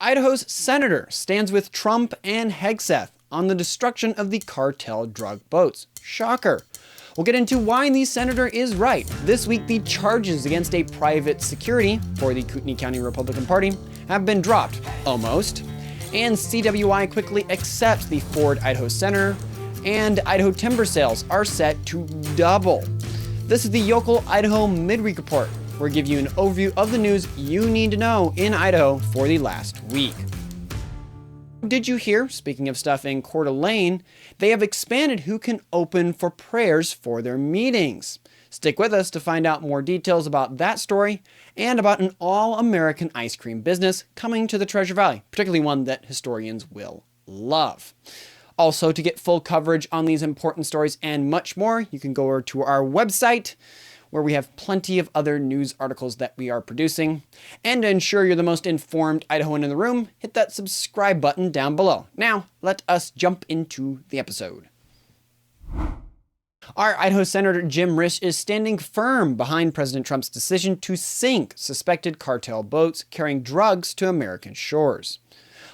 Idaho's senator stands with Trump and Hegseth on the destruction of the cartel drug boats. Shocker. We'll get into why the senator is right. This week, the charges against a private security for the Kootenai County Republican Party have been dropped. Almost. And CWI quickly accepts the Ford Idaho Center, and Idaho timber sales are set to double. This is the Yocal Idaho Midweek Report, where we give you an overview of the news you need to know in Idaho for the last week. Did you hear, speaking of stuff in Coeur d'Alene, they have expanded who can open for prayers for their meetings. Stick with us to find out more details about that story and about an all-American ice cream business coming to the Treasure Valley, particularly one that historians will love. Also, to get full coverage on these important stories and much more, you can go over to our website, where we have plenty of other news articles that we are producing. And to ensure you're the most informed Idahoan in the room, hit that subscribe button down below. Now, let us jump into the episode. Our Idaho Senator Jim Risch is standing firm behind President Trump's decision to sink suspected cartel boats carrying drugs to American shores.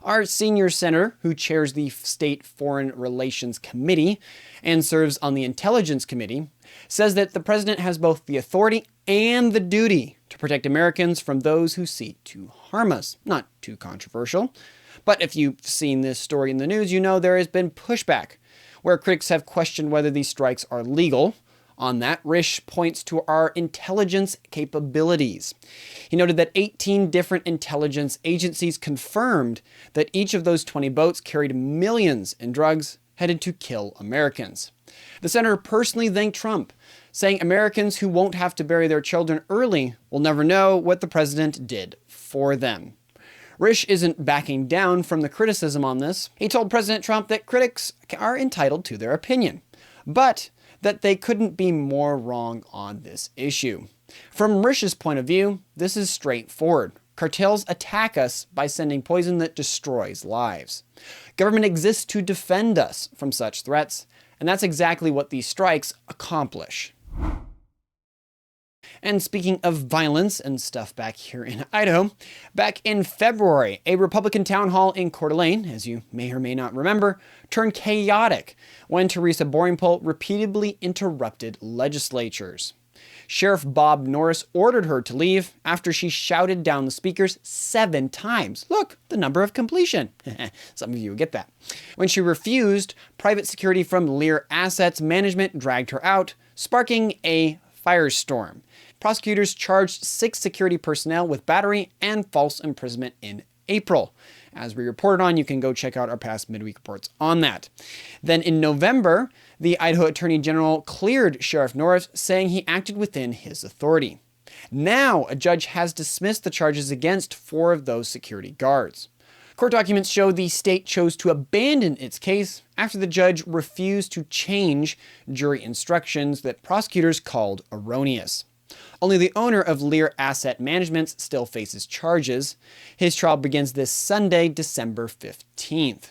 Our senior senator, who chairs the State Foreign Relations Committee and serves on the Intelligence Committee, says that the president has both the authority and the duty to protect Americans from those who seek to harm us. Not too controversial. But if you've seen this story in the news, you know there has been pushback, where critics have questioned whether these strikes are legal. On that, Risch points to our intelligence capabilities. He noted that 18 different intelligence agencies confirmed that each of those 20 boats carried millions in drugs headed to kill Americans. The senator personally thanked Trump, saying Americans who won't have to bury their children early will never know what the president did for them. Risch isn't backing down from the criticism on this. He told President Trump that critics are entitled to their opinion, but that they couldn't be more wrong on this issue. From Risch's point of view, this is straightforward. Cartels attack us by sending poison that destroys lives. Government exists to defend us from such threats, and that's exactly what these strikes accomplish. And speaking of violence and stuff back here in Idaho, back in February, a Republican town hall in Coeur d'Alene, as you may or may not remember, turned chaotic when Teresa Boringpole repeatedly interrupted legislatures. Sheriff Bob Norris ordered her to leave after she shouted down the speakers 7 times. Look, the number of completion. Some of you get that. When she refused, private security from Lear Assets Management dragged her out, sparking a firestorm. Prosecutors charged 6 security personnel with battery and false imprisonment in April. As we reported on, you can go check out our past midweek reports on that. Then in November, the Idaho Attorney General cleared Sheriff Norris, saying he acted within his authority. Now, a judge has dismissed the charges against 4 of those security guards. Court documents show the state chose to abandon its case after the judge refused to change jury instructions that prosecutors called erroneous. Only the owner of Lear Asset Management still faces charges. His trial begins this Sunday, December 15th.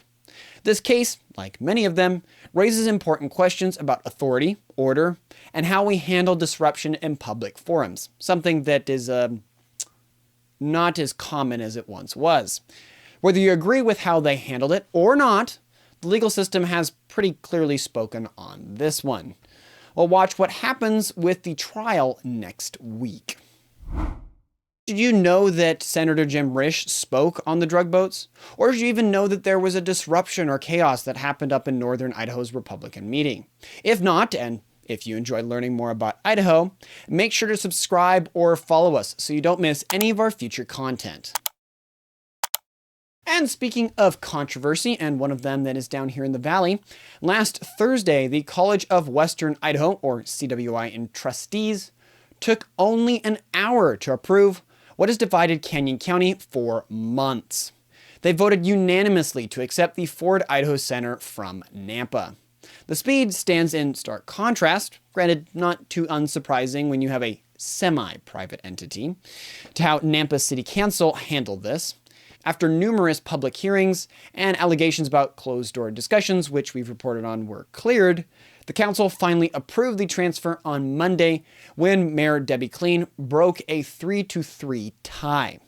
This case, like many of them, raises important questions about authority, order, and how we handle disruption in public forums, something that is not as common as it once was. Whether you agree with how they handled it or not, the legal system has pretty clearly spoken on this one. We'll watch what happens with the trial next week. Did you know that Senator Jim Risch spoke on the drug boats? Or did you even know that there was a disruption or chaos that happened up in northern Idaho's Republican meeting? If not, and if you enjoyed learning more about Idaho, make sure to subscribe or follow us so you don't miss any of our future content. And speaking of controversy, and one of them that is down here in the valley, last Thursday, the College of Western Idaho, or CWI in trustees, took only an hour to approve what has divided Canyon County for months. They voted unanimously to accept the Ford Idaho Center from Nampa. The speed stands in stark contrast, granted not too unsurprising when you have a semi-private entity, to how Nampa City Council handled this. After numerous public hearings and allegations about closed-door discussions, which we've reported on were cleared, the council finally approved the transfer on Monday when Mayor Debbie Kleen broke a 3-3 tie.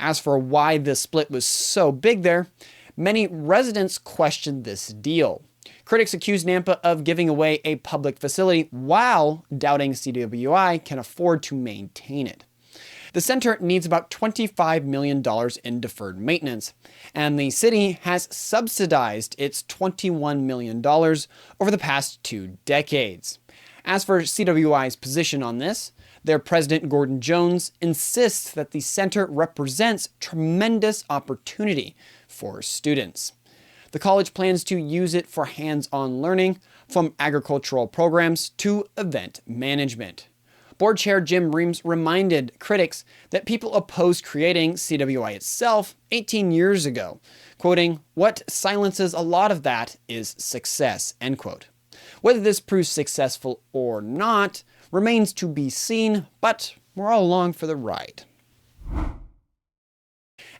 As for why the split was so big there, many residents questioned this deal. Critics accuse Nampa of giving away a public facility while doubting CWI can afford to maintain it. The center needs about $25 million in deferred maintenance, and the city has subsidized its $21 million over the past 2 decades. As for CWI's position on this, their president Gordon Jones insists that the center represents tremendous opportunity for students. The college plans to use it for hands-on learning, from agricultural programs to event management. Board Chair Jim Reams reminded critics that people opposed creating CWI itself 18 years ago, quoting, "What silences a lot of that is success," end quote. Whether this proves successful or not remains to be seen, but we're all along for the ride.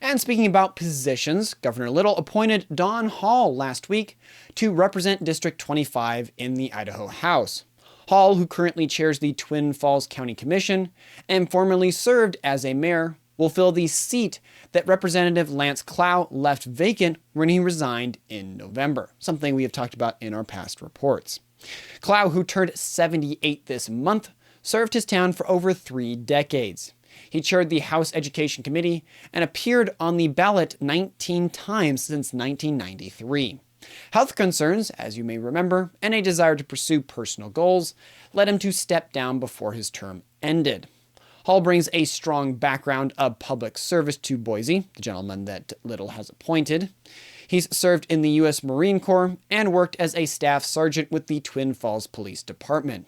And speaking about positions, Governor Little appointed Don Hall last week to represent District 25 in the Idaho House. Hall, who currently chairs the Twin Falls County Commission and formerly served as a mayor, will fill the seat that Representative Lance Clow left vacant when he resigned in November, something we have talked about in our past reports. Clow, who turned 78 this month, served his town for over 3 decades. He chaired the House Education Committee and appeared on the ballot 19 times since 1993. Health concerns, as you may remember, and a desire to pursue personal goals led him to step down before his term ended. Hall brings a strong background of public service to Boise, the gentleman that Little has appointed. He's served in the U.S. Marine Corps and worked as a staff sergeant with the Twin Falls Police Department.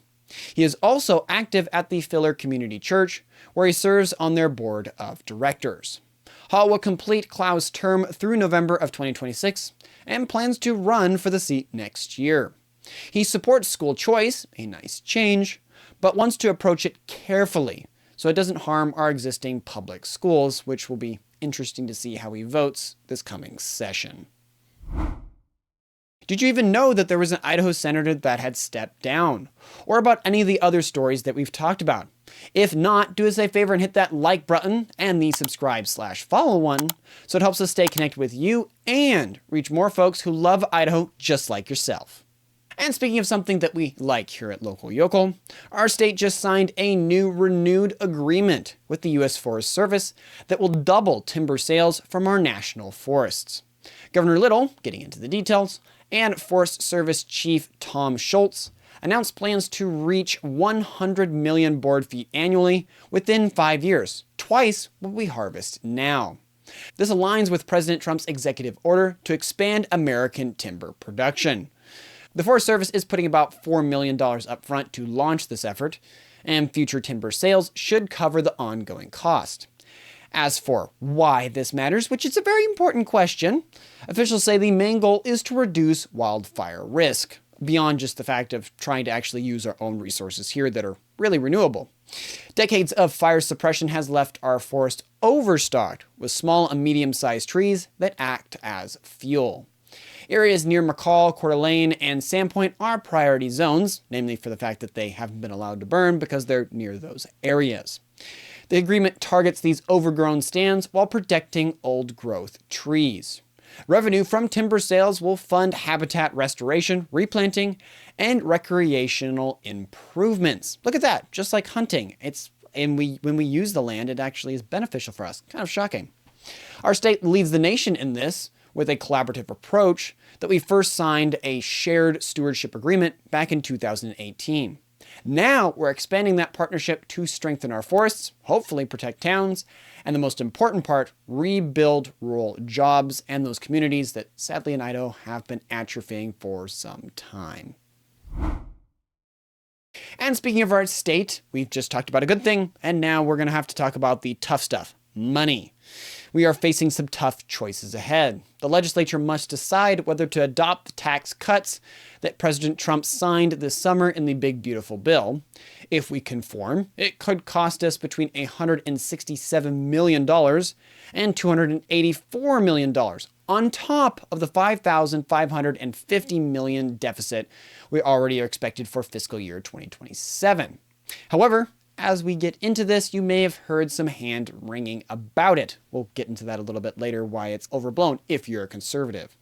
He is also active at the Filler Community Church, where he serves on their board of directors. Hall will complete Clow's term through November of 2026 and plans to run for the seat next year. He supports school choice, a nice change, but wants to approach it carefully so it doesn't harm our existing public schools, which will be interesting to see how he votes this coming session. Did you even know that there was an Idaho senator that had stepped down? Or about any of the other stories that we've talked about? If not, do us a favor and hit that like button and the subscribe/follow one so it helps us stay connected with you and reach more folks who love Idaho just like yourself. And speaking of something that we like here at Local Yocal, our state just signed a new renewed agreement with the U.S. Forest Service that will double timber sales from our national forests. Governor Little, getting into the details, and Forest Service Chief Tom Schultz announced plans to reach 100 million board feet annually within 5 years, twice what we harvest now. This aligns with President Trump's executive order to expand American timber production. The Forest Service is putting about $4 million up front to launch this effort, and future timber sales should cover the ongoing cost. As for why this matters, which is a very important question, officials say the main goal is to reduce wildfire risk, beyond just the fact of trying to actually use our own resources here that are really renewable. Decades of fire suppression has left our forest overstocked with small and medium-sized trees that act as fuel. Areas near McCall, Coeur d'Alene, and Sandpoint are priority zones, namely for the fact that they haven't been allowed to burn because they're near those areas. The agreement targets these overgrown stands while protecting old-growth trees. Revenue from timber sales will fund habitat restoration, replanting, and recreational improvements. Look at that, just like hunting. When we use the land, it actually is beneficial for us. Kind of shocking. Our state leads the nation in this with a collaborative approach that we first signed a shared stewardship agreement back in 2018. Now we're expanding that partnership to strengthen our forests, hopefully protect towns, and the most important part, rebuild rural jobs and those communities that sadly in Idaho have been atrophying for some time. And speaking of our state, we've just talked about a good thing, and now we're going to have to talk about the tough stuff, money. We are facing some tough choices ahead. The legislature must decide whether to adopt the tax cuts that President Trump signed this summer in the Big Beautiful Bill. If we conform, it could cost us between $167 million and $284 million on top of the $5,550 million deficit we already are expected for fiscal year 2027. However, as we get into this, you may have heard some hand-wringing about it. We'll get into that a little bit later, why it's overblown if you're a conservative.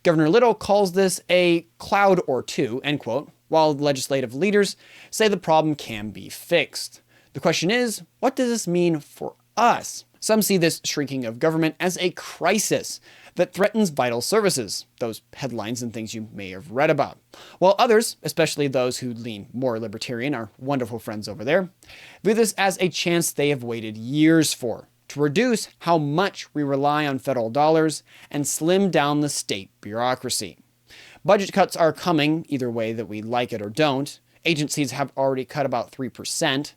Governor Little calls this a cloud or two, end quote, while legislative leaders say the problem can be fixed. The question is, what does this mean for us? Some see this shrinking of government as a crisis that threatens vital services, those headlines and things you may have read about. While others, especially those who lean more libertarian, our wonderful friends over there, view this as a chance they have waited years for, to reduce how much we rely on federal dollars and slim down the state bureaucracy. Budget cuts are coming, either way that we like it or don't. Agencies have already cut about 3%.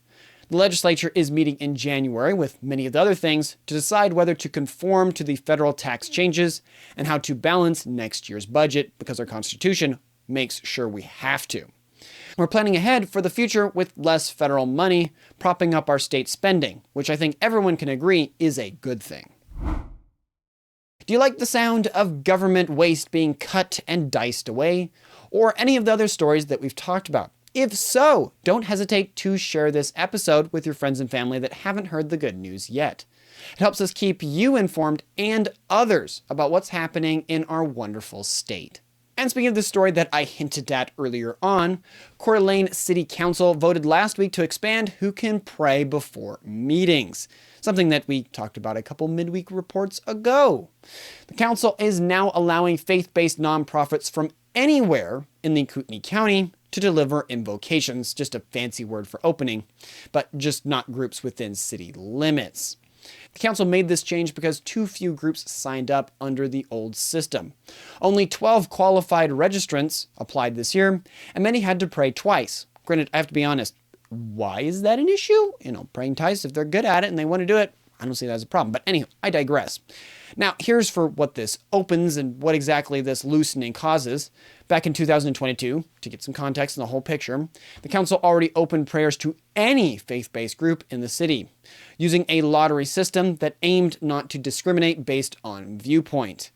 The legislature is meeting in January with many of the other things to decide whether to conform to the federal tax changes and how to balance next year's budget, because our Constitution makes sure we have to. We're planning ahead for the future with less federal money propping up our state spending, which I think everyone can agree is a good thing. Do you like the sound of government waste being cut and diced away, or any of the other stories that we've talked about? If so, don't hesitate to share this episode with your friends and family that haven't heard the good news yet. It helps us keep you informed and others about what's happening in our wonderful state. And speaking of the story that I hinted at earlier on, Coeur d'Alene City Council voted last week to expand who can pray before meetings, something that we talked about a couple midweek reports ago. The council is now allowing faith-based nonprofits from anywhere in the Kootenai County to deliver invocations, just a fancy word for opening, but just not groups within city limits. The council made this change because too few groups signed up under the old system. Only 12 qualified registrants applied this year, and many had to pray twice. Granted, I have to be honest, why is that an issue? Praying twice, if they're good at it and they want to do it, I don't see that as a problem. But anyhow, I digress. Now, here's for what this opens and what exactly this loosening causes. Back in 2022, to get some context and the whole picture, the council already opened prayers to any faith-based group in the city, using a lottery system that aimed not to discriminate based on viewpoint.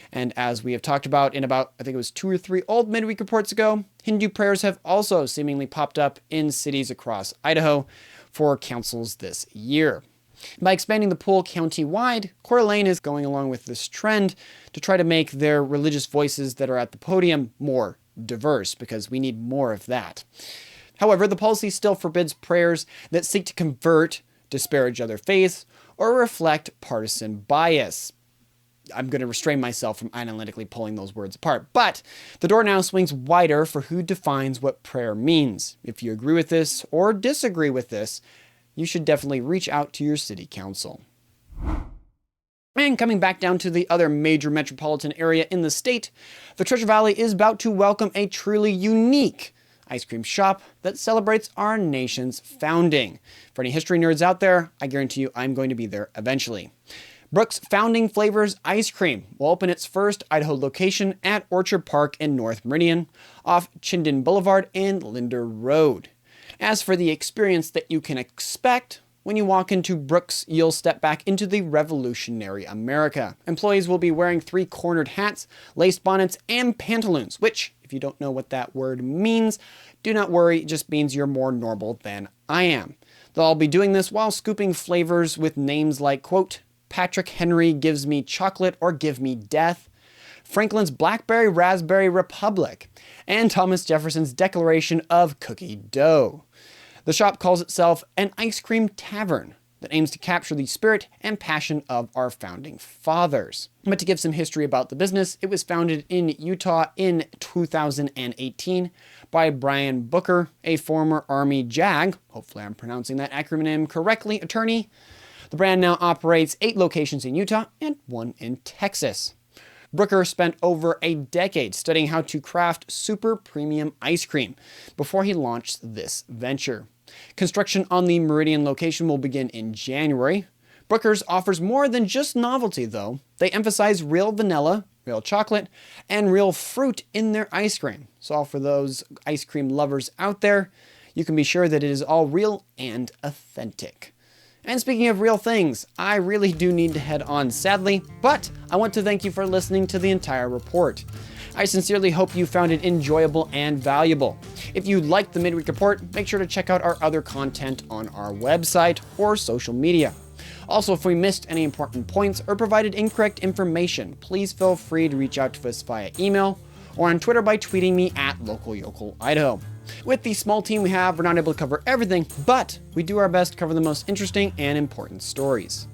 And as we have talked about in about, I think it was 2 or 3 old midweek reports ago, Hindu prayers have also seemingly popped up in cities across Idaho for councils this year. By expanding the pool county-wide, Coeur d'Alene is going along with this trend to try to make their religious voices that are at the podium more diverse, because we need more of that. However, the policy still forbids prayers that seek to convert, disparage other faiths, or reflect partisan bias. I'm going to restrain myself from analytically pulling those words apart, but the door now swings wider for who defines what prayer means. If you agree with this or disagree with this, you should definitely reach out to your city council. And coming back down to the other major metropolitan area in the state, the Treasure Valley is about to welcome a truly unique ice cream shop that celebrates our nation's founding. For any history nerds out there, I guarantee you I'm going to be there eventually. Brooks Founding Flavors Ice Cream will open its first Idaho location at Orchard Park in North Meridian, off Chinden Boulevard and Linder Road. As for the experience that you can expect, when you walk into Brooks, you'll step back into the revolutionary America. Employees will be wearing 3-cornered hats, laced bonnets, and pantaloons, which, if you don't know what that word means, do not worry, it just means you're more normal than I am. They'll all be doing this while scooping flavors with names like, quote, Patrick Henry gives me chocolate or give me death, Franklin's Blackberry Raspberry Republic, and Thomas Jefferson's Declaration of Cookie Dough. The shop calls itself an ice cream tavern that aims to capture the spirit and passion of our founding fathers. But to give some history about the business, it was founded in Utah in 2018 by Brian Booker, a former Army JAG, hopefully I'm pronouncing that acronym correctly, attorney. The brand now operates 8 locations in Utah and 1 in Texas. Brooker spent over a decade studying how to craft super premium ice cream before he launched this venture. Construction on the Meridian location will begin in January. Brooker's offers more than just novelty, though. They emphasize real vanilla, real chocolate, and real fruit in their ice cream. So for those ice cream lovers out there, you can be sure that it is all real and authentic. And speaking of real things, I really do need to head on, sadly, but I want to thank you for listening to the entire report. I sincerely hope you found it enjoyable and valuable. If you liked the Midweek Report, make sure to check out our other content on our website or social media. Also, if we missed any important points or provided incorrect information, please feel free to reach out to us via email or on Twitter by tweeting me at @LocalYokalIdaho. With the small team we have, we're not able to cover everything, but we do our best to cover the most interesting and important stories.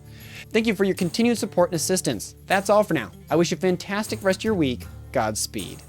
Thank you for your continued support and assistance. That's all for now. I wish you a fantastic rest of your week. Godspeed.